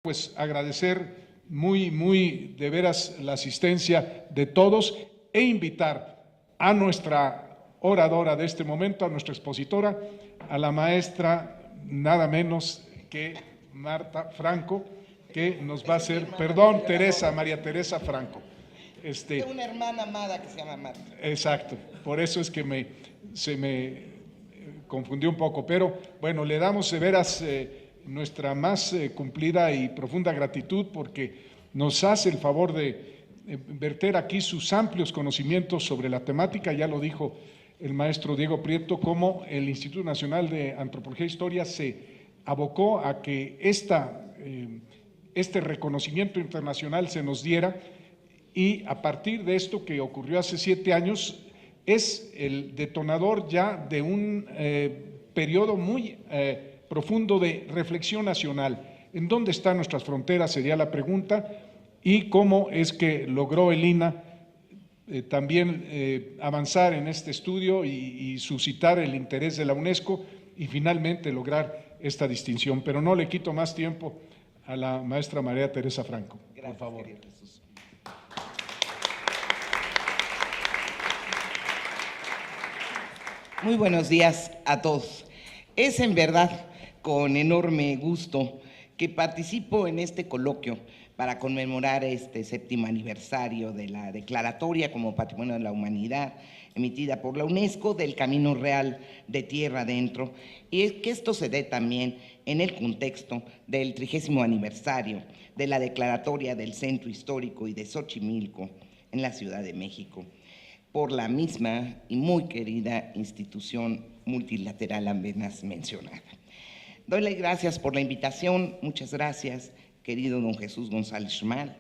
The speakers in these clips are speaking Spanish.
Pues agradecer muy de veras la asistencia de todos e invitar a nuestra oradora de este momento, a nuestra expositora, a la maestra nada menos que Marta Franco, que nos va a hacer, perdón, Teresa, María Teresa Franco. Tengo una hermana amada que se llama Marta. Exacto, por eso es que se me confundió un poco, pero bueno, le damos de veras nuestra más cumplida y profunda gratitud porque nos hace el favor de verter aquí sus amplios conocimientos sobre la temática. Ya lo dijo el maestro Diego Prieto, cómo el Instituto Nacional de Antropología e Historia se abocó a que este reconocimiento internacional se nos diera, y a partir de esto que ocurrió hace 7 años es el detonador ya de un periodo muy profundo de reflexión nacional. ¿En dónde están nuestras fronteras? Sería la pregunta, y cómo es que logró el INAH también avanzar en este estudio y suscitar el interés de la UNESCO y finalmente lograr esta distinción. Pero no le quito más tiempo a la maestra María Teresa Franco. Gracias, por favor. Jesús. Muy buenos días a todos. Es en verdad con enorme gusto que participo en este coloquio para conmemorar este 7º aniversario de la Declaratoria como Patrimonio de la Humanidad emitida por la UNESCO del Camino Real de Tierra Adentro, y es que esto se dé también en el contexto del 30º aniversario de la Declaratoria del Centro Histórico y de Xochimilco en la Ciudad de México, por la misma y muy querida institución multilateral apenas mencionada. Doy las gracias por la invitación. Muchas gracias, querido don Jesús González Schmal,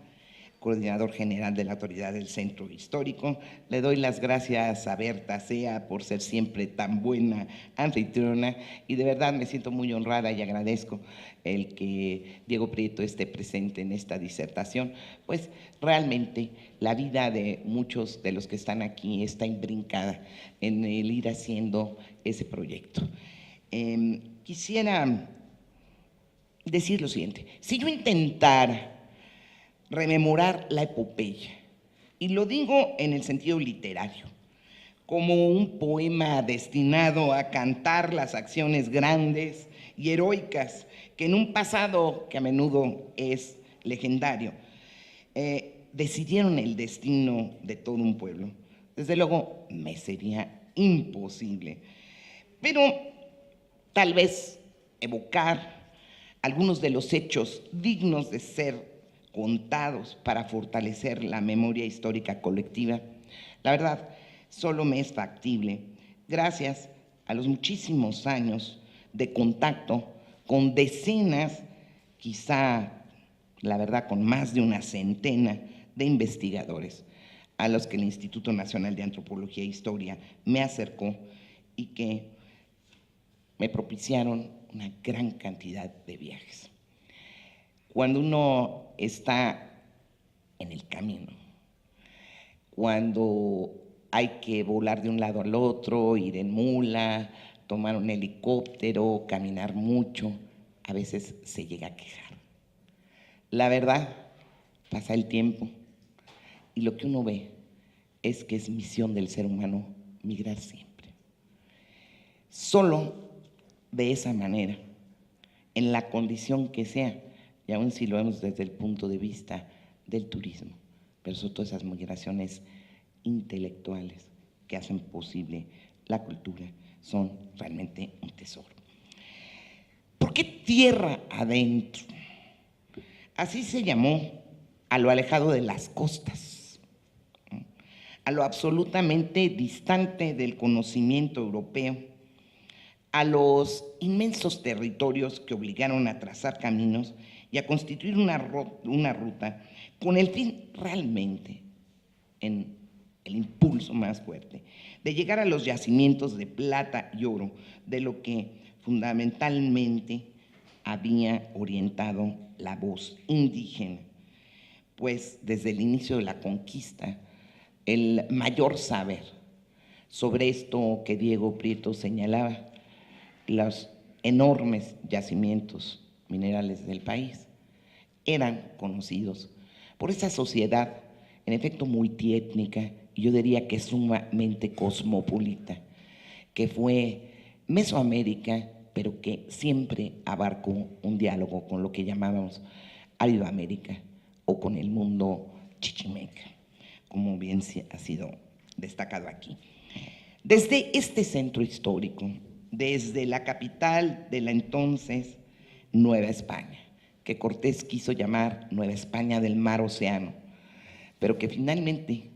coordinador general de la Autoridad del Centro Histórico. Le doy las gracias a Berta Sea por ser siempre tan buena anfitriona, y de verdad me siento muy honrada y agradezco el que Diego Prieto esté presente en esta disertación, pues realmente la vida de muchos de los que están aquí está imbrincada en el ir haciendo ese proyecto. Quisiera decir lo siguiente: si yo intentara rememorar la epopeya, y lo digo en el sentido literario, como un poema destinado a cantar las acciones grandes y heroicas que en un pasado que a menudo es legendario decidieron el destino de todo un pueblo, desde luego me sería imposible, pero tal vez evocar algunos de los hechos dignos de ser contados para fortalecer la memoria histórica colectiva, la verdad, solo me es factible gracias a los muchísimos años de contacto con decenas, quizá, la verdad, con más de una centena de investigadores a los que el Instituto Nacional de Antropología e Historia me acercó y que me propiciaron una gran cantidad de viajes. Cuando uno está en el camino, cuando hay que volar de un lado al otro, ir en mula, tomar un helicóptero, caminar mucho, a veces se llega a quejar. La verdad, pasa el tiempo y lo que uno ve es que es misión del ser humano migrar siempre. Solo de esa manera, en la condición que sea, y aún si lo vemos desde el punto de vista del turismo, pero sobre todo esas migraciones intelectuales que hacen posible la cultura, son realmente un tesoro. ¿Por qué tierra adentro? Así se llamó a lo alejado de las costas, a lo absolutamente distante del conocimiento europeo, a los inmensos territorios que obligaron a trazar caminos y a constituir una ruta con el fin realmente, en el impulso más fuerte, de llegar a los yacimientos de plata y oro, de lo que fundamentalmente había orientado la voz indígena, pues desde el inicio de la conquista, el mayor saber sobre esto que Diego Prieto señalaba, los enormes yacimientos minerales del país, eran conocidos por esa sociedad, en efecto multiétnica, y yo diría que sumamente cosmopolita, que fue Mesoamérica, pero que siempre abarcó un diálogo con lo que llamábamos Aridoamérica o con el mundo chichimeca, como bien ha sido destacado aquí. Desde este centro histórico, desde la capital de la entonces Nueva España, que Cortés quiso llamar Nueva España del Mar Océano, pero que finalmente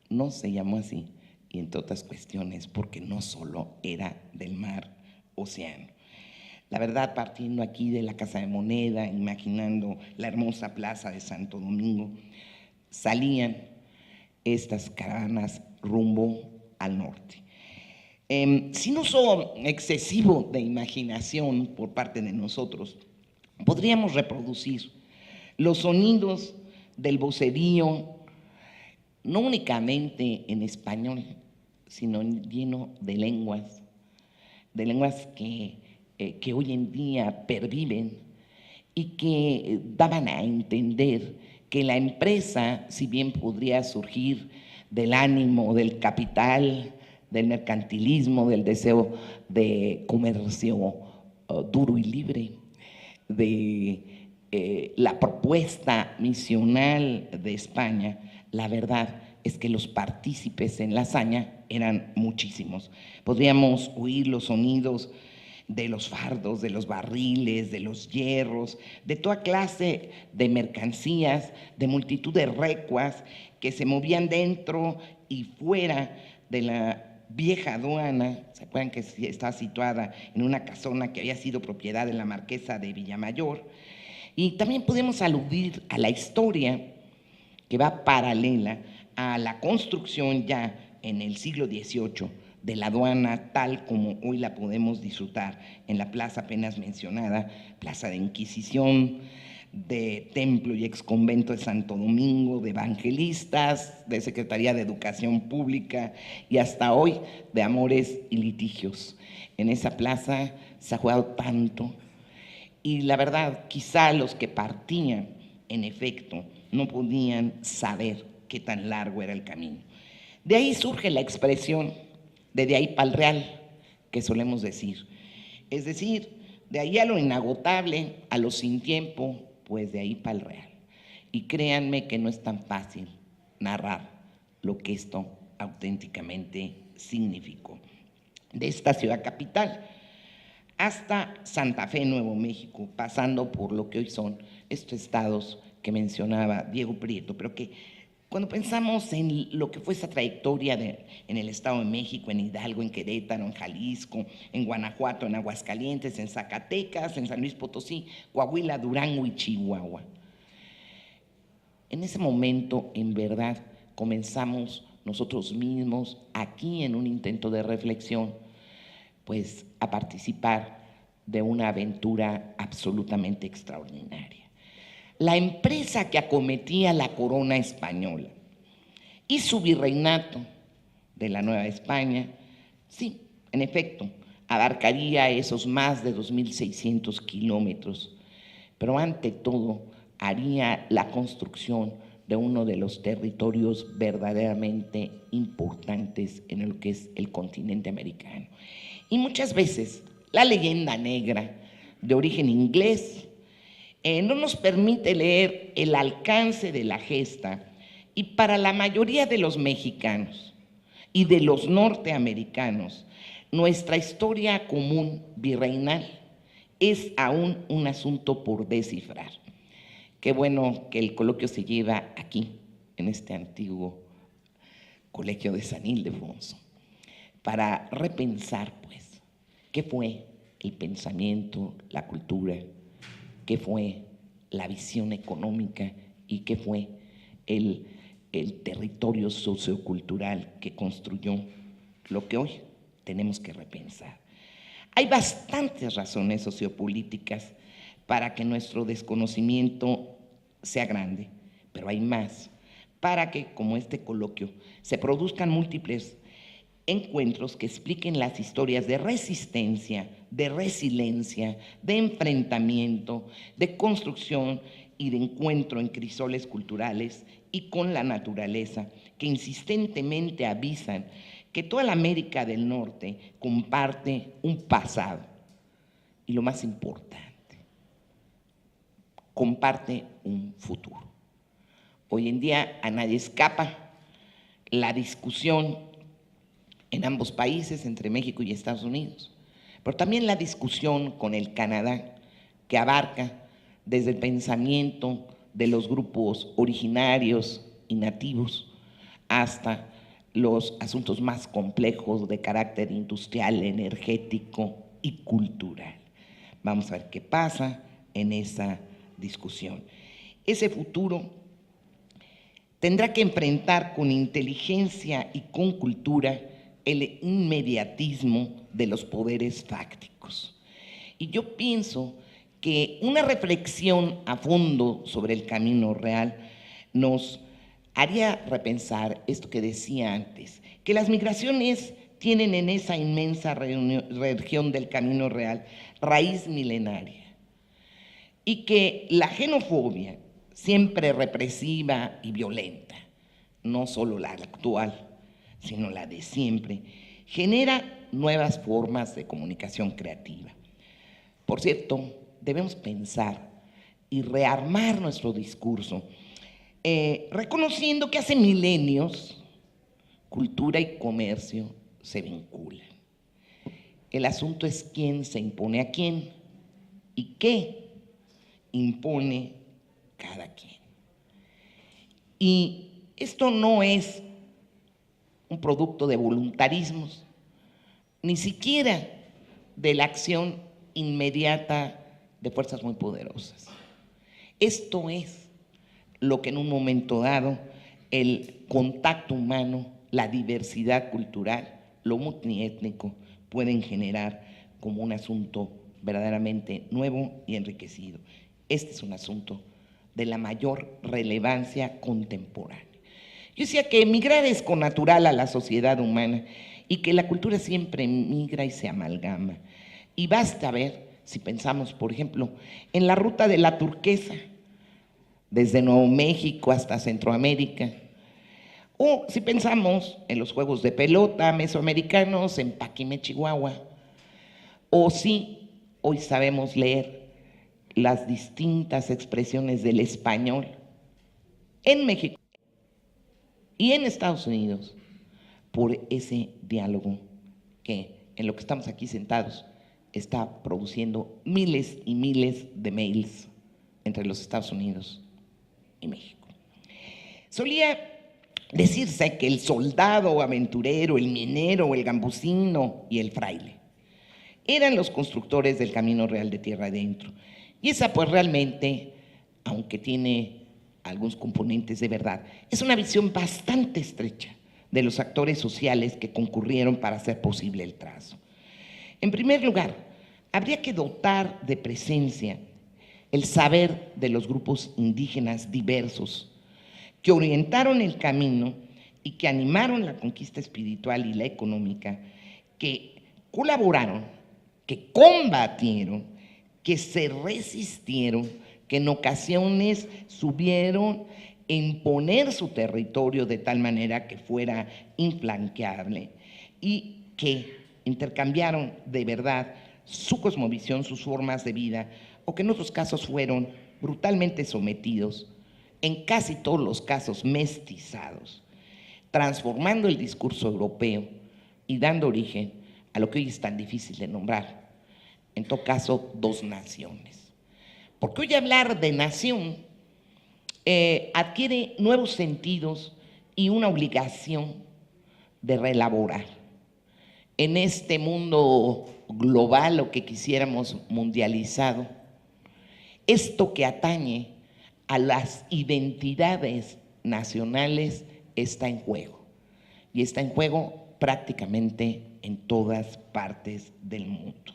no se llamó así, y entre otras cuestiones porque no solo era del mar Océano. La verdad, partiendo aquí de la Casa de Moneda, imaginando la hermosa plaza de Santo Domingo, salían estas caravanas rumbo al norte. Sin uso excesivo de imaginación por parte de nosotros, podríamos reproducir los sonidos del vocerío, no únicamente en español, sino lleno de lenguas que hoy en día perviven y que daban a entender que la empresa, si bien podría surgir del ánimo, del capital, del mercantilismo, del deseo de comercio duro y libre, de la propuesta misional de España, la verdad es que los partícipes en la hazaña eran muchísimos. Podríamos oír los sonidos de los fardos, de los barriles, de los hierros, de toda clase de mercancías, de multitud de recuas que se movían dentro y fuera de la vieja aduana. ¿Se acuerdan que estaba situada en una casona que había sido propiedad de la marquesa de Villamayor? Y también podemos aludir a la historia que va paralela a la construcción ya en el siglo XVIII de la aduana tal como hoy la podemos disfrutar en la plaza apenas mencionada, Plaza de Inquisición, de Templo y Exconvento de Santo Domingo, de Evangelistas, de Secretaría de Educación Pública y hasta hoy de Amores y Litigios. En esa plaza se ha jugado tanto y la verdad, quizá los que partían, en efecto, no podían saber qué tan largo era el camino. De ahí surge la expresión de ahí pa'l real, que solemos decir. Es decir, de ahí a lo inagotable, a lo sin tiempo, pues de ahí pa'l real. Y créanme que no es tan fácil narrar lo que esto auténticamente significó. De esta ciudad capital hasta Santa Fe, Nuevo México, pasando por lo que hoy son estos estados que mencionaba Diego Prieto, pero que cuando pensamos en lo que fue esa trayectoria en el Estado de México, en Hidalgo, en Querétaro, en Jalisco, en Guanajuato, en Aguascalientes, en Zacatecas, en San Luis Potosí, Coahuila, Durango y Chihuahua. En ese momento, en verdad, comenzamos nosotros mismos, aquí en un intento de reflexión, pues a participar de una aventura absolutamente extraordinaria. La empresa que acometía la corona española y su virreinato de la Nueva España, sí, en efecto, abarcaría esos más de 2.600 kilómetros, pero ante todo haría la construcción de uno de los territorios verdaderamente importantes en lo que es el continente americano. Y muchas veces la leyenda negra de origen inglés no nos permite leer el alcance de la gesta, y para la mayoría de los mexicanos y de los norteamericanos, nuestra historia común virreinal es aún un asunto por descifrar. Qué bueno que el coloquio se lleva aquí, en este antiguo colegio de San Ildefonso, para repensar, pues, qué fue el pensamiento, la cultura, qué fue la visión económica y qué fue el territorio sociocultural que construyó lo que hoy tenemos que repensar. Hay bastantes razones sociopolíticas para que nuestro desconocimiento sea grande, pero hay más para que, como este coloquio, se produzcan múltiples encuentros que expliquen las historias de resistencia, de resiliencia, de enfrentamiento, de construcción y de encuentro en crisoles culturales y con la naturaleza, que insistentemente avisan que toda la América del Norte comparte un pasado y, lo más importante, comparte un futuro. Hoy en día a nadie escapa la discusión en ambos países, entre México y Estados Unidos, pero también la discusión con el Canadá, que abarca desde el pensamiento de los grupos originarios y nativos hasta los asuntos más complejos de carácter industrial, energético y cultural. Vamos a ver qué pasa en esa discusión. Ese futuro tendrá que enfrentar con inteligencia y con cultura el inmediatismo de los poderes fácticos. Y yo pienso que una reflexión a fondo sobre el camino real nos haría repensar esto que decía antes, que las migraciones tienen en esa inmensa región del camino real raíz milenaria y que la xenofobia, siempre represiva y violenta, no solo la actual, sino la de siempre, genera nuevas formas de comunicación creativa. Por cierto, debemos pensar y rearmar nuestro discurso, reconociendo que hace milenios cultura y comercio se vinculan. El asunto es quién se impone a quién y qué impone cada quien. Y esto no es un producto de voluntarismos, ni siquiera de la acción inmediata de fuerzas muy poderosas. Esto es lo que en un momento dado el contacto humano, la diversidad cultural, lo multiétnico pueden generar como un asunto verdaderamente nuevo y enriquecido. Este es un asunto de la mayor relevancia contemporánea. Yo decía que emigrar es connatural a la sociedad humana y que la cultura siempre migra y se amalgama. Y basta ver, si pensamos, por ejemplo, en la ruta de la turquesa, desde Nuevo México hasta Centroamérica, o si pensamos en los juegos de pelota mesoamericanos en Paquime, Chihuahua, o si hoy sabemos leer las distintas expresiones del español en México y en Estados Unidos, por ese diálogo que en lo que estamos aquí sentados está produciendo miles y miles de mails entre los Estados Unidos y México. Solía decirse que el soldado aventurero, el minero, el gambusino y el fraile eran los constructores del camino real de tierra adentro. Y esa pues realmente, aunque tiene algunos componentes de verdad, es una visión bastante estrecha de los actores sociales que concurrieron para hacer posible el trazo. En primer lugar, habría que dotar de presencia el saber de los grupos indígenas diversos que orientaron el camino y que animaron la conquista espiritual y la económica, que colaboraron, que combatieron, que se resistieron, que en ocasiones subieron a imponer su territorio de tal manera que fuera inflanqueable y que intercambiaron de verdad su cosmovisión, sus formas de vida, o que en otros casos fueron brutalmente sometidos, en casi todos los casos mestizados, transformando el discurso europeo y dando origen a lo que hoy es tan difícil de nombrar, en todo caso, dos naciones. Porque hoy hablar de nación adquiere nuevos sentidos y una obligación de reelaborar. En este mundo global, o que quisiéramos mundializado, esto que atañe a las identidades nacionales está en juego. Y está en juego prácticamente en todas partes del mundo.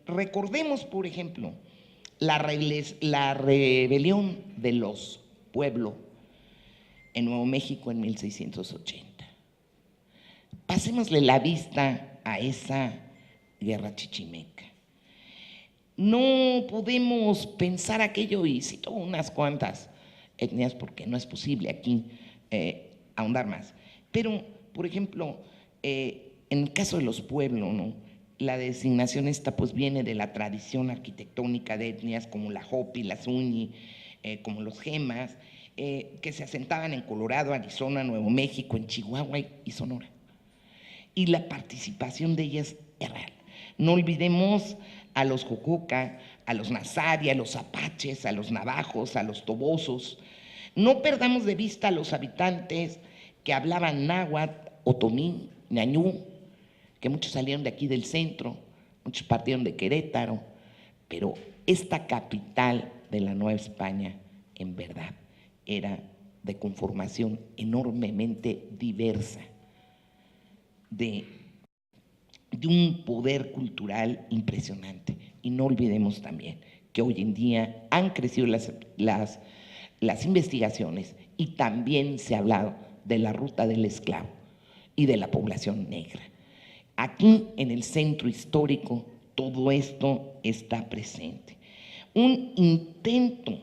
Recordemos, por ejemplo, la rebelión de los pueblos en Nuevo México en 1680. Pasémosle la vista a esa guerra chichimeca. No podemos pensar aquello, y cito unas cuantas etnias porque no es posible aquí ahondar más. Pero, por ejemplo, en el caso de los pueblos, ¿no? La designación esta pues viene de la tradición arquitectónica de etnias como la Hopi, la Zuni, como los Gemas, que se asentaban en Colorado, Arizona, Nuevo México, en Chihuahua y Sonora. Y la participación de ellas es real. No olvidemos a los Jococa, a los Nazari, a los Apaches, a los Navajos, a los Tobosos. No perdamos de vista a los habitantes que hablaban náhuatl, otomí, ñañú, que muchos salieron de aquí del centro, muchos partieron de Querétaro, pero esta capital de la Nueva España, en verdad, era de conformación enormemente diversa, de un poder cultural impresionante. Y no olvidemos también que hoy en día han crecido las investigaciones y también se ha hablado de la ruta del esclavo y de la población negra. Aquí en el centro histórico todo esto está presente. Un intento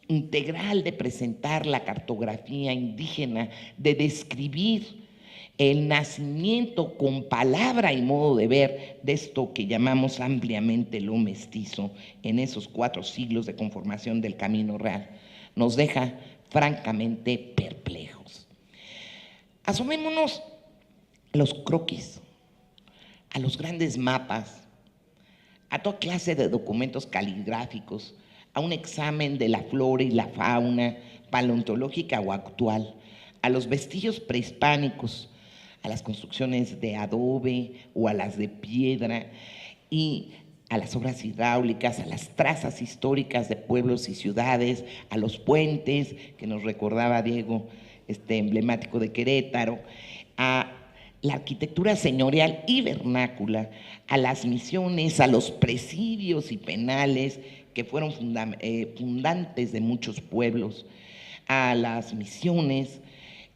integral de presentar la cartografía indígena, de describir el nacimiento con palabra y modo de ver de esto que llamamos ampliamente lo mestizo en esos 4 siglos de conformación del camino real, nos deja francamente perplejos. Asomémonos a los croquis, a los grandes mapas, a toda clase de documentos caligráficos, a un examen de la flora y la fauna paleontológica o actual, a los vestigios prehispánicos, a las construcciones de adobe o a las de piedra, y a las obras hidráulicas, a las trazas históricas de pueblos y ciudades, a los puentes, que nos recordaba Diego, emblemático de Querétaro, a la arquitectura señorial y vernácula, a las misiones, a los presidios y penales que fueron fundantes de muchos pueblos, a las misiones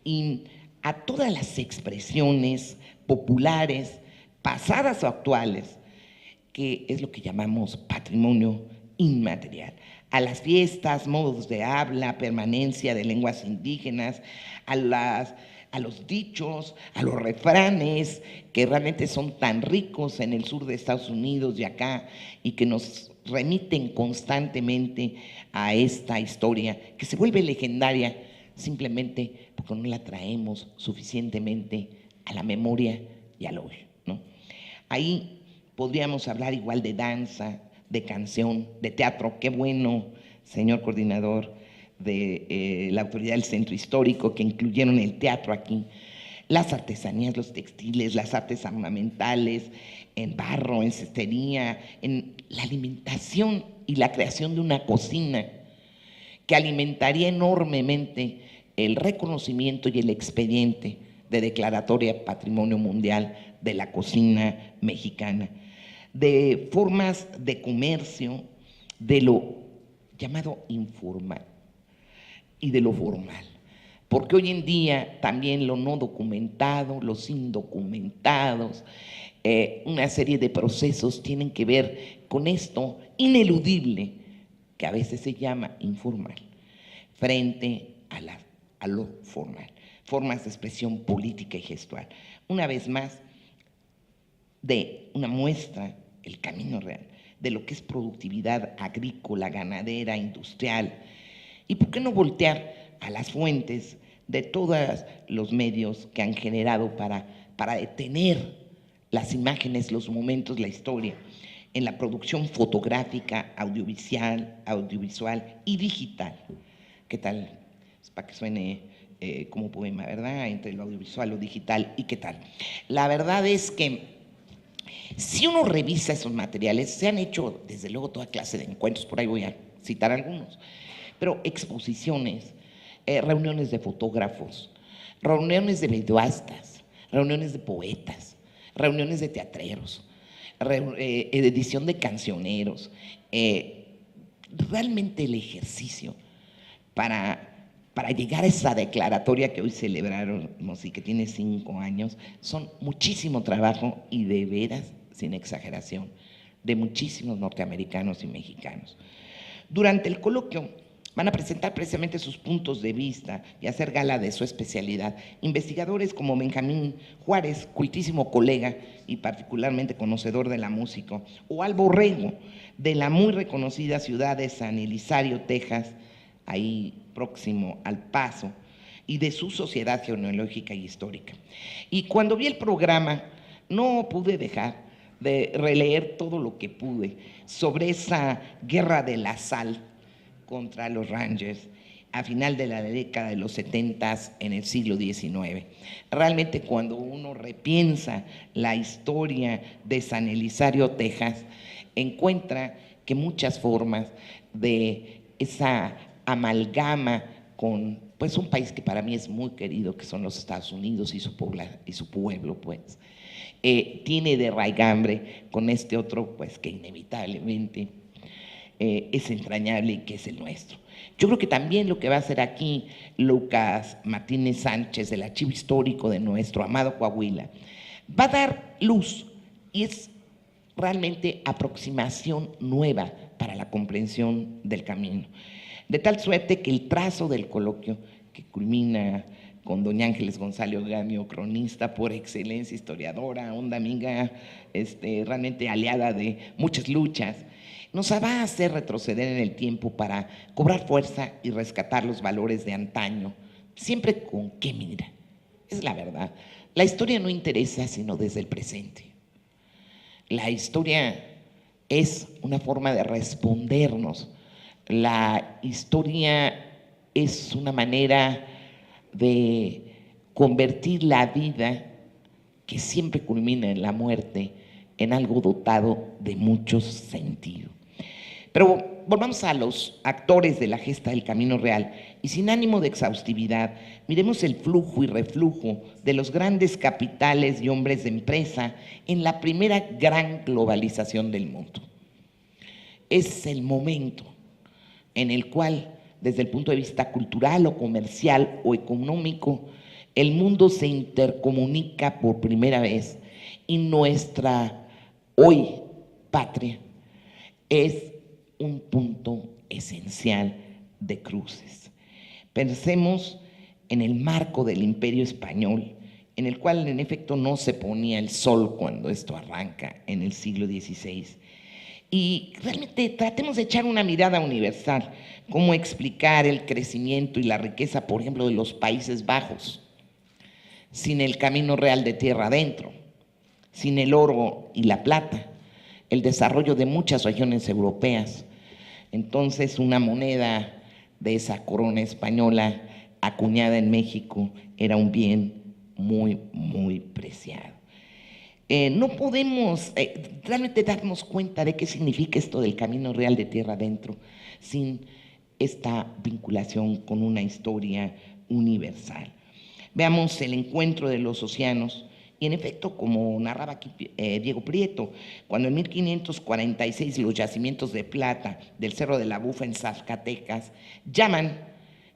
y a todas las expresiones populares, pasadas o actuales, que es lo que llamamos patrimonio inmaterial, a las fiestas, modos de habla, permanencia de lenguas indígenas, a los dichos, a los refranes, que realmente son tan ricos en el sur de Estados Unidos y acá, y que nos remiten constantemente a esta historia, que se vuelve legendaria simplemente porque no la traemos suficientemente a la memoria y al oído, ¿no? Ahí podríamos hablar igual de danza, de canción, de teatro. Qué bueno, señor coordinador de la autoridad del centro histórico, que incluyeron el teatro aquí. Las artesanías, los textiles, las artes ornamentales, en barro, en cestería, en la alimentación y la creación de una cocina que alimentaría enormemente el reconocimiento y el expediente de declaratoria Patrimonio Mundial de la cocina mexicana, de formas de comercio, de lo llamado informal y de lo formal. Porque hoy en día también lo no documentado, los indocumentados, una serie de procesos tienen que ver con esto ineludible que a veces se llama informal, frente a lo formal, formas de expresión política y gestual. Una vez más, de una muestra, el camino real, de lo que es productividad agrícola, ganadera, industrial. ¿Y por qué no voltear a las fuentes de todos los medios que han generado para detener las imágenes, los momentos, la historia, en la producción fotográfica, audiovisual y digital? ¿Qué tal? Es para que suene como poema, ¿verdad? Entre lo audiovisual, lo digital, ¿y qué tal? La verdad es que si uno revisa esos materiales, se han hecho desde luego toda clase de encuentros, por ahí voy a citar algunos, pero exposiciones, reuniones de fotógrafos, reuniones de videoastas, reuniones de poetas, reuniones de teatreros, edición de cancioneros, realmente el ejercicio para llegar a esa declaratoria que hoy celebramos y que tiene 5 años, son muchísimo trabajo y de veras, sin exageración, de muchísimos norteamericanos y mexicanos. Durante el coloquio van a presentar precisamente sus puntos de vista y hacer gala de su especialidad investigadores como Benjamín Juárez, cultísimo colega y particularmente conocedor de la música, o Albo Rego, de la muy reconocida ciudad de San Elizario, Texas, ahí próximo al Paso, y de su sociedad genealógica y histórica. Y cuando vi el programa, no pude dejar de releer todo lo que pude sobre esa guerra de la sal contra los Rangers a final de la década de los 70 en el siglo XIX. Realmente cuando uno repiensa la historia de San Elizario, Texas, encuentra que muchas formas de esa amalgama con pues un país que para mí es muy querido, que son los Estados Unidos y su pueblo, pues, tiene de raigambre con este otro, pues, que inevitablemente es entrañable y que es el nuestro. Yo creo que también lo que va a hacer aquí Lucas Martínez Sánchez, el archivo histórico de nuestro amado Coahuila, va a dar luz y es realmente aproximación nueva para la comprensión del camino. De tal suerte que el trazo del coloquio, que culmina con doña Ángeles González Gamio, cronista por excelencia, historiadora, honda amiga, realmente aliada de muchas luchas, nos va a hacer retroceder en el tiempo para cobrar fuerza y rescatar los valores de antaño, siempre con qué mira. Es la verdad. La historia no interesa sino desde el presente. La historia es una forma de respondernos. La historia es una manera de convertir la vida, que siempre culmina en la muerte, en algo dotado de muchos sentidos. Pero volvamos a los actores de la gesta del Camino Real y sin ánimo de exhaustividad, miremos el flujo y reflujo de los grandes capitales y hombres de empresa en la primera gran globalización del mundo. Es el momento en el cual, desde el punto de vista cultural o comercial o económico, el mundo se intercomunica por primera vez y nuestra hoy patria es un punto esencial de cruces. Pensemos en el marco del Imperio Español, en el cual en efecto no se ponía el sol cuando esto arranca en el siglo XVI. Y realmente tratemos de echar una mirada universal, cómo explicar el crecimiento y la riqueza, por ejemplo, de los Países Bajos, sin el Camino Real de tierra adentro, sin el oro y la plata, el desarrollo de muchas regiones europeas. Entonces, una moneda de esa corona española acuñada en México era un bien muy, muy preciado. No podemos realmente darnos cuenta de qué significa esto del Camino Real de tierra adentro sin esta vinculación con una historia universal. Veamos el encuentro de los océanos. Y en efecto, como narraba aquí Diego Prieto, cuando en 1546 los yacimientos de plata del Cerro de la Bufa en Zacatecas llaman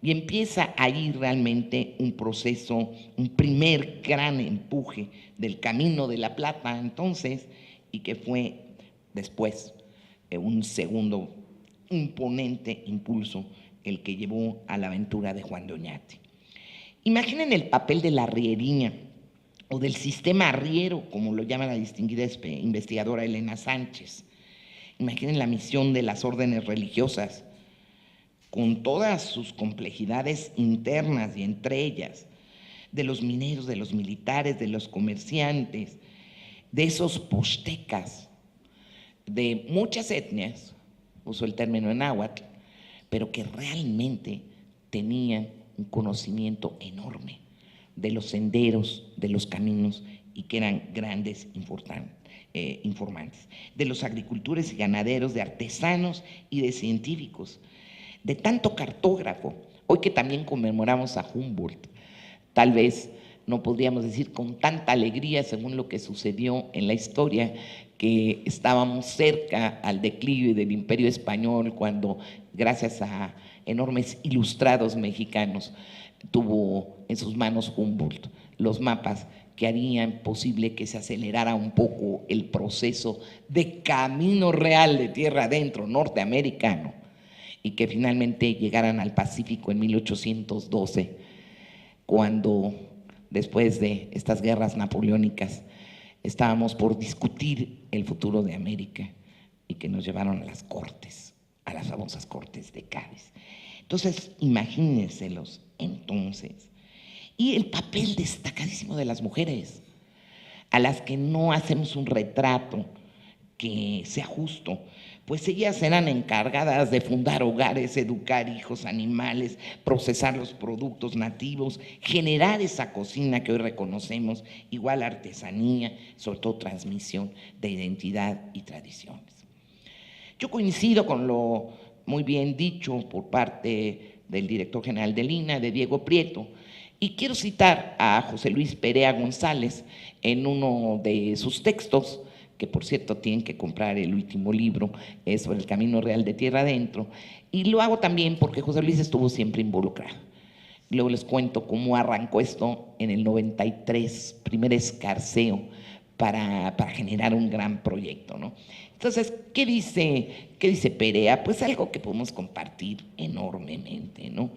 y empieza ahí realmente un proceso, un primer gran empuje del Camino de la Plata entonces, y que fue después un segundo imponente impulso el que llevó a la aventura de Juan de Oñate. Imaginen el papel de la arriería o del sistema arriero, como lo llama la distinguida investigadora Elena Sánchez. Imaginen la misión de las órdenes religiosas, con todas sus complejidades internas y entre ellas, de los mineros, de los militares, de los comerciantes, de esos postecas, de muchas etnias, uso el término en náhuatl, pero que realmente tenían un conocimiento enorme de los senderos, de los caminos, y que eran grandes informantes, de los agricultores y ganaderos, de artesanos y de científicos, de tanto cartógrafo. Hoy que también conmemoramos a Humboldt, tal vez no podríamos decir con tanta alegría, según lo que sucedió en la historia, que estábamos cerca al declive del Imperio Español cuando, gracias a enormes ilustrados mexicanos, tuvo en sus manos Humboldt los mapas que harían posible que se acelerara un poco el proceso de camino real de tierra adentro norteamericano y que finalmente llegaran al Pacífico en 1812, cuando después de estas guerras napoleónicas estábamos por discutir el futuro de América y que nos llevaron a las cortes, a las famosas cortes de Cádiz. Entonces, imagínenselos entonces. Y el papel destacadísimo de las mujeres, a las que no hacemos un retrato que sea justo, pues ellas eran encargadas de fundar hogares, educar hijos, animales, procesar los productos nativos, generar esa cocina que hoy reconocemos, igual artesanía, sobre todo transmisión de identidad y tradiciones. Yo coincido con lo muy bien dicho por parte del director general del INAH, de Diego Prieto, y quiero citar a José Luis Perea González en uno de sus textos, que por cierto tienen que comprar el último libro, es sobre el camino real de tierra adentro, y lo hago también porque José Luis estuvo siempre involucrado. Luego les cuento cómo arrancó esto en el 93, primer escarceo para generar un gran proyecto, ¿no? Entonces, ¿qué dice Perea? Pues algo que podemos compartir enormemente, ¿no?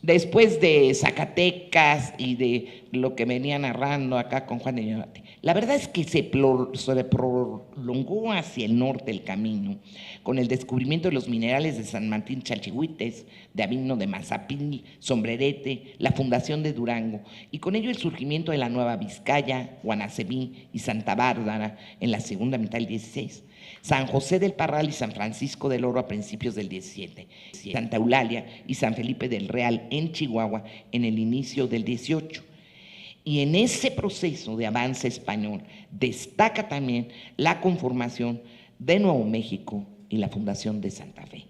Después de Zacatecas y de lo que venía narrando acá con Juan de Ñorate, la verdad es que se prolongó hacia el norte el camino, con el descubrimiento de los minerales de San Martín Chalchihuites, de Avino de Mazapil, Sombrerete, la fundación de Durango, y con ello el surgimiento de la Nueva Vizcaya, Guanacebí y Santa Bárbara en la segunda mitad del 16. San José del Parral y San Francisco del Oro a principios del 17, Santa Eulalia y San Felipe del Real en Chihuahua en el inicio del 18. Y en ese proceso de avance español destaca también la conformación de Nuevo México y la fundación de Santa Fe.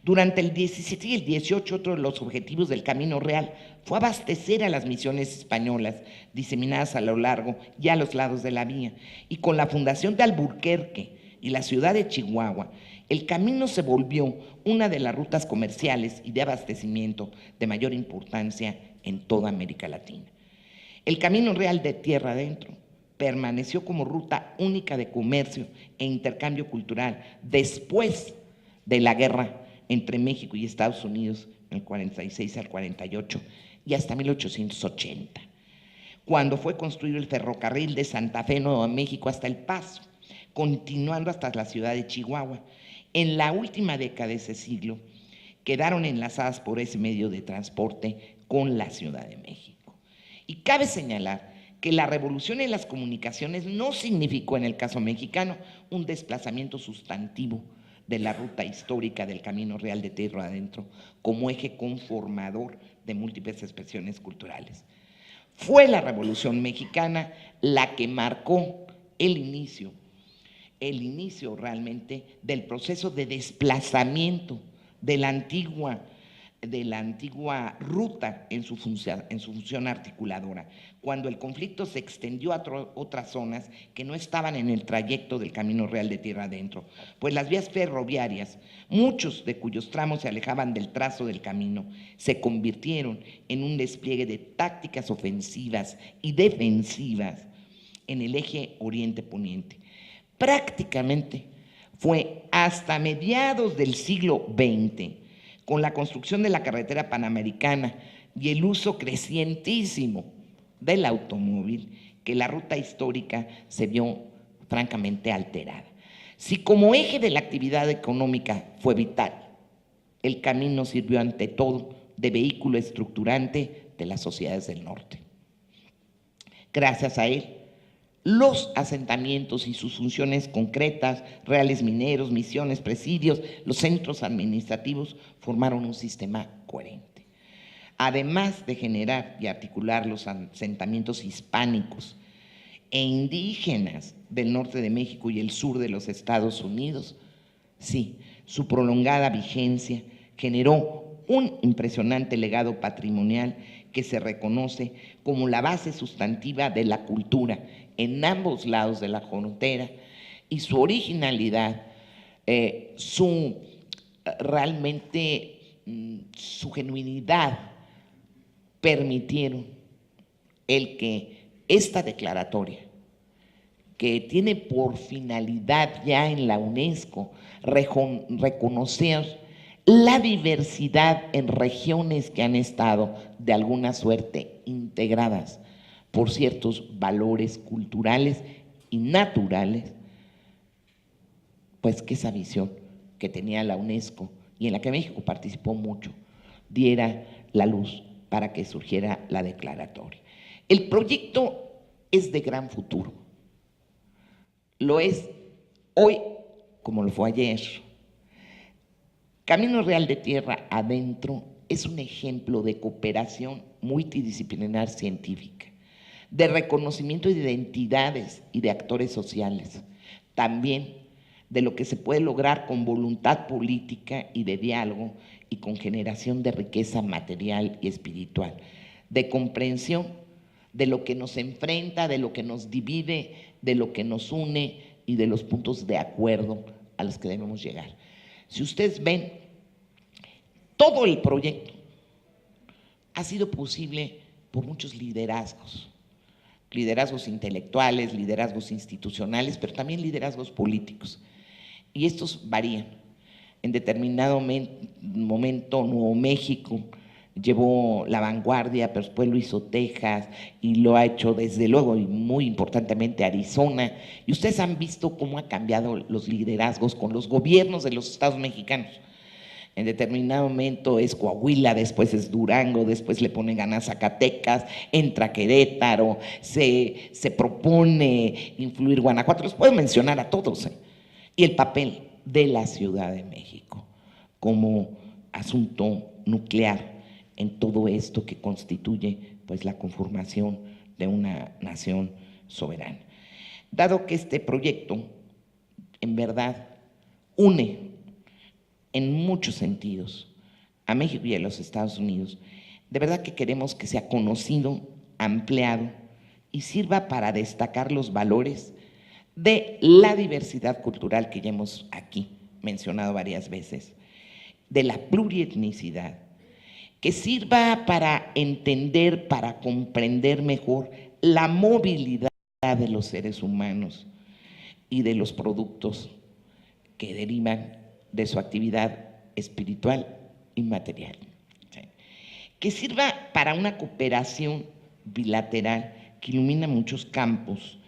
Durante el 17 y el 18, otro de los objetivos del Camino Real fue abastecer a las misiones españolas diseminadas a lo largo y a los lados de la vía. Y con la fundación de Alburquerque y la ciudad de Chihuahua, el camino se volvió una de las rutas comerciales y de abastecimiento de mayor importancia en toda América Latina. El Camino Real de tierra adentro permaneció como ruta única de comercio e intercambio cultural después de la guerra entre México y Estados Unidos en el 46 al 48 y hasta 1880, cuando fue construido el ferrocarril de Santa Fe, Nuevo México, hasta El Paso, continuando hasta la ciudad de Chihuahua. En la última década de ese siglo, quedaron enlazadas por ese medio de transporte con la Ciudad de México. Y cabe señalar que la revolución en las comunicaciones no significó, en el caso mexicano, un desplazamiento sustantivo de la ruta histórica del Camino Real de tierra adentro como eje conformador de múltiples expresiones culturales. Fue la Revolución Mexicana la que marcó el inicio realmente del proceso de desplazamiento de la antigua ruta en su función articuladora, cuando el conflicto se extendió a otras zonas que no estaban en el trayecto del Camino Real de tierra adentro, pues las vías ferroviarias, muchos de cuyos tramos se alejaban del trazo del camino, se convirtieron en un despliegue de tácticas ofensivas y defensivas en el eje oriente-poniente. Prácticamente fue hasta mediados del siglo XX, con la construcción de la carretera panamericana y el uso crecientísimo del automóvil, que la ruta histórica se vio francamente alterada. Si como eje de la actividad económica fue vital, el camino sirvió ante todo de vehículo estructurante de las sociedades del norte. Gracias a él, los asentamientos y sus funciones concretas, reales mineros, misiones, presidios, los centros administrativos, formaron un sistema coherente. Además de generar y articular los asentamientos hispánicos e indígenas del norte de México y el sur de los Estados Unidos, sí, su prolongada vigencia generó un impresionante legado patrimonial que se reconoce como la base sustantiva de la cultura en ambos lados de la frontera, y su originalidad, su genuinidad permitieron el que esta declaratoria, que tiene por finalidad ya en la UNESCO reconocer la diversidad en regiones que han estado de alguna suerte integradas por ciertos valores culturales y naturales, pues que esa visión que tenía la UNESCO y en la que México participó mucho, diera la luz para que surgiera la declaratoria. El proyecto es de gran futuro. Lo es hoy como lo fue ayer. Camino Real de Tierra Adentro es un ejemplo de cooperación multidisciplinar científica, de reconocimiento de identidades y de actores sociales, también de lo que se puede lograr con voluntad política y de diálogo y con generación de riqueza material y espiritual, de comprensión de lo que nos enfrenta, de lo que nos divide, de lo que nos une y de los puntos de acuerdo a los que debemos llegar. Si ustedes ven, todo el proyecto ha sido posible por muchos liderazgos, liderazgos intelectuales, liderazgos institucionales, pero también liderazgos políticos. Y estos varían. En determinado momento Nuevo México llevó la vanguardia, pero después lo hizo Texas y lo ha hecho desde luego y muy importantemente Arizona. Y ustedes han visto cómo ha cambiado los liderazgos con los gobiernos de los estados mexicanos. En determinado momento es Coahuila, después es Durango, después le ponen ganas a Zacatecas, entra Querétaro, se propone influir Guanajuato, los puedo mencionar a todos, y el papel de la Ciudad de México como asunto nuclear en todo esto que constituye pues la conformación de una nación soberana. Dado que este proyecto en verdad une en muchos sentidos a México y a los Estados Unidos, de verdad que queremos que sea conocido, ampliado y sirva para destacar los valores de la diversidad cultural que ya hemos aquí mencionado varias veces, de la plurietnicidad, que sirva para entender, para comprender mejor la movilidad de los seres humanos y de los productos que derivan de su actividad espiritual y material. ¿Sí? Que sirva para una cooperación bilateral que ilumina muchos campos,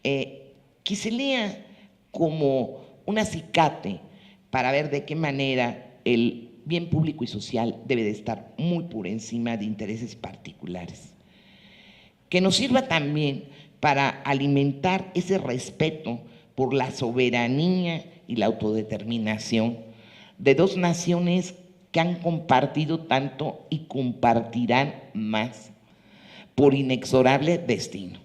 que se lea como un acicate para ver de qué manera el bien público y social debe de estar muy por encima de intereses particulares. Que nos sirva también para alimentar ese respeto por la soberanía y la autodeterminación de dos naciones que han compartido tanto y compartirán más por inexorable destino.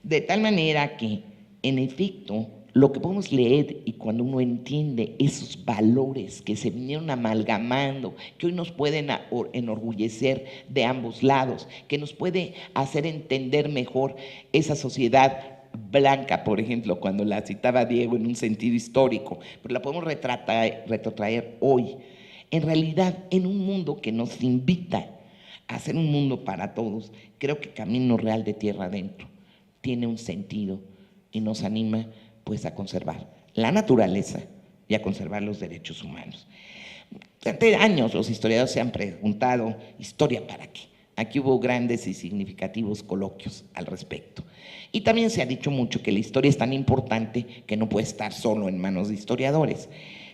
De tal manera que, en efecto, lo que podemos leer y cuando uno entiende esos valores que se vinieron amalgamando, que hoy nos pueden enorgullecer de ambos lados, que nos puede hacer entender mejor esa sociedad blanca, por ejemplo, cuando la citaba Diego en un sentido histórico, pero la podemos retrotraer hoy, en realidad en un mundo que nos invita a hacer un mundo para todos. Creo que Camino Real de Tierra Adentro tiene un sentido y nos anima pues a conservar la naturaleza y a conservar los derechos humanos. Durante años los historiadores se han preguntado, ¿historia para qué? Aquí hubo grandes y significativos coloquios al respecto. Y también se ha dicho mucho que la historia es tan importante que no puede estar solo en manos de historiadores.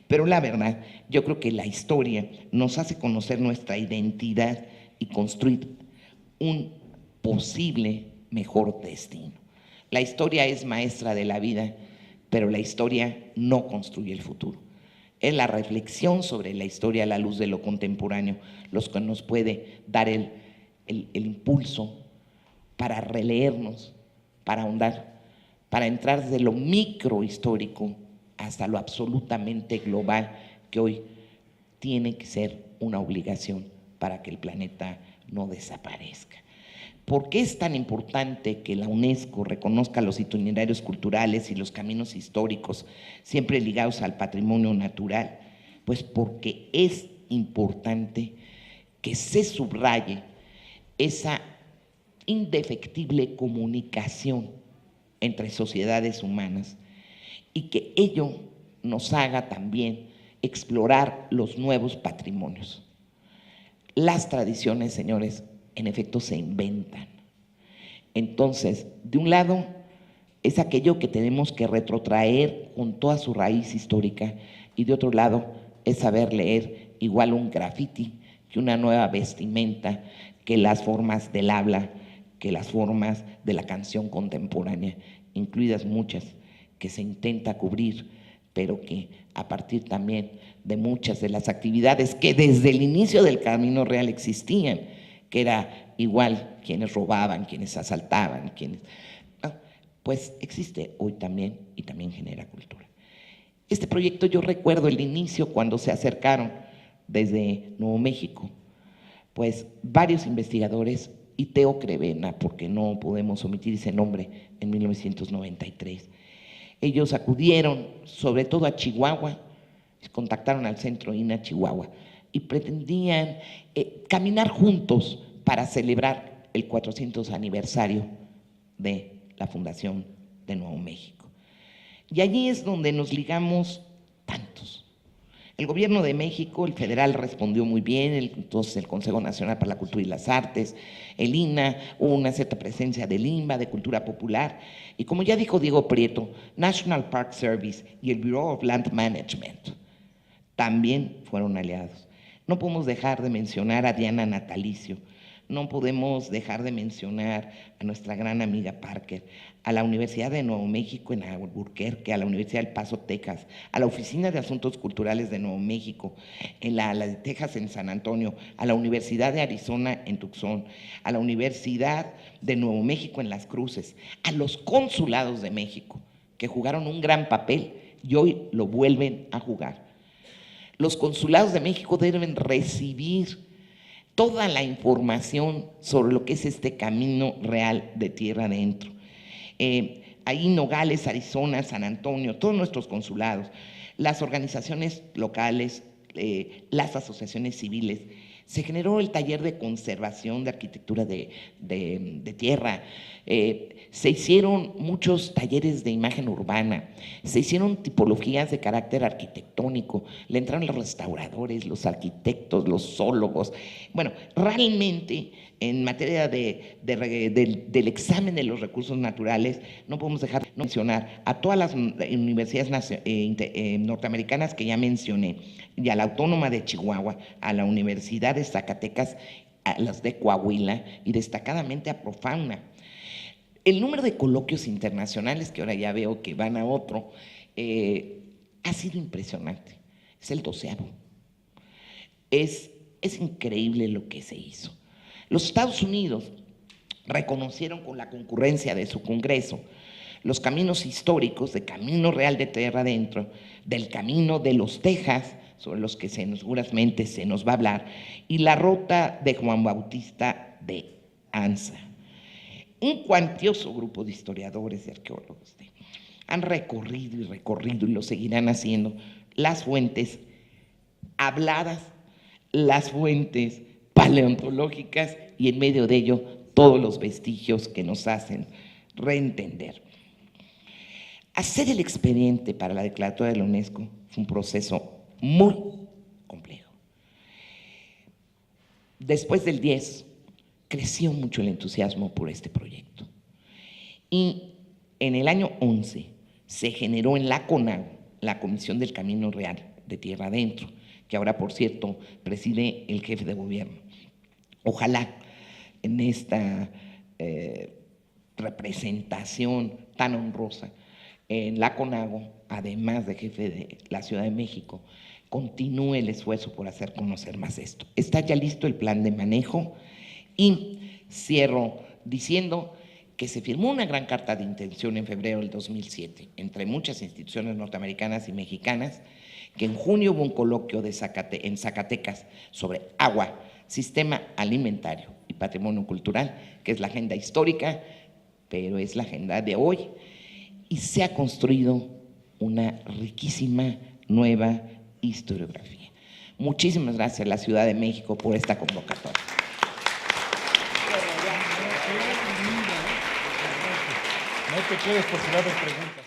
Pero la verdad, yo creo que la historia nos hace conocer nuestra identidad y construir un posible mejor destino. La historia es maestra de la vida, pero la historia no construye el futuro. Es la reflexión sobre la historia a la luz de lo contemporáneo los que nos puede dar el impulso para releernos, para ahondar, para entrar desde lo microhistórico hasta lo absolutamente global que hoy tiene que ser una obligación para que el planeta no desaparezca. ¿Por qué es tan importante que la UNESCO reconozca los itinerarios culturales y los caminos históricos siempre ligados al patrimonio natural? Pues porque es importante que se subraye esa indefectible comunicación entre sociedades humanas y que ello nos haga también explorar los nuevos patrimonios. Las tradiciones, señores, en efecto se inventan. Entonces, de un lado, es aquello que tenemos que retrotraer con toda su raíz histórica, y de otro lado, es saber leer igual un graffiti que una nueva vestimenta, que las formas del habla, que las formas de la canción contemporánea, incluidas muchas que se intenta cubrir, pero que a partir también de muchas de las actividades que desde el inicio del Camino Real existían, que era igual quienes robaban, quienes asaltaban, quienes… pues existe hoy también y también genera cultura. Este proyecto yo recuerdo el inicio cuando se acercaron desde Nuevo México, pues varios investigadores, y Teo Crevena, porque no podemos omitir ese nombre, en 1993. Ellos acudieron sobre todo a Chihuahua, contactaron al Centro INA Chihuahua y pretendían caminar juntos para celebrar el 400 aniversario de la fundación de Nuevo México. Y allí es donde nos ligamos tantos. El gobierno de México, el federal, respondió muy bien, entonces el Consejo Nacional para la Cultura y las Artes, el INA, hubo una cierta presencia del INBA, de Cultura Popular, y como ya dijo Diego Prieto, National Park Service y el Bureau of Land Management también fueron aliados. No podemos dejar de mencionar a Diana Natalicio, no podemos dejar de mencionar a nuestra gran amiga Parker, a la Universidad de Nuevo México en Albuquerque, a la Universidad del Paso, Texas, a la Oficina de Asuntos Culturales de Nuevo México, a la de Texas en San Antonio, a la Universidad de Arizona en Tucson, a la Universidad de Nuevo México en Las Cruces, a los consulados de México, que jugaron un gran papel y hoy lo vuelven a jugar. Los consulados de México deben recibir toda la información sobre lo que es este Camino Real de Tierra Adentro. Ahí Nogales, Arizona, San Antonio, todos nuestros consulados, las organizaciones locales, las asociaciones civiles, se generó el taller de conservación de arquitectura de tierra, se hicieron muchos talleres de imagen urbana, se hicieron tipologías de carácter arquitectónico, le entraron los restauradores, los arquitectos, los zoólogos. Bueno, realmente en materia del examen de los recursos naturales, no podemos dejar de mencionar a todas las universidades norteamericanas que ya mencioné, y a la Autónoma de Chihuahua, a la Universidad de Zacatecas, a las de Coahuila y destacadamente a Profauna. El número de coloquios internacionales, que ahora ya veo que van a otro, ha sido impresionante. Es el 12º. Es increíble lo que se hizo. Los Estados Unidos reconocieron con la concurrencia de su Congreso los caminos históricos de Camino Real de Tierra Adentro, del Camino de los Texas, sobre los que seguramente se nos va a hablar, y la ruta de Juan Bautista de Anza. Un cuantioso grupo de historiadores y arqueólogos han recorrido y lo seguirán haciendo las fuentes habladas, las fuentes paleontológicas y en medio de ello todos los vestigios que nos hacen reentender. Hacer el expediente para la declaratoria de la UNESCO fue un proceso muy complejo. Después del 10, creció mucho el entusiasmo por este proyecto. Y en el año 11 se generó en la CONAGO la Comisión del Camino Real de Tierra Adentro, que ahora, por cierto, preside el jefe de gobierno. Ojalá en esta representación tan honrosa en la CONAGO, además de jefe de la Ciudad de México, continúe el esfuerzo por hacer conocer más esto. Está ya listo el plan de manejo y cierro diciendo que se firmó una gran carta de intención en febrero del 2007 entre muchas instituciones norteamericanas y mexicanas, que en junio hubo un coloquio en Zacatecas sobre agua, sistema alimentario y patrimonio cultural, que es la agenda histórica, pero es la agenda de hoy, y se ha construido una riquísima nueva historiografía. Muchísimas gracias a la Ciudad de México por esta convocatoria. te quedes porque va a haber preguntas.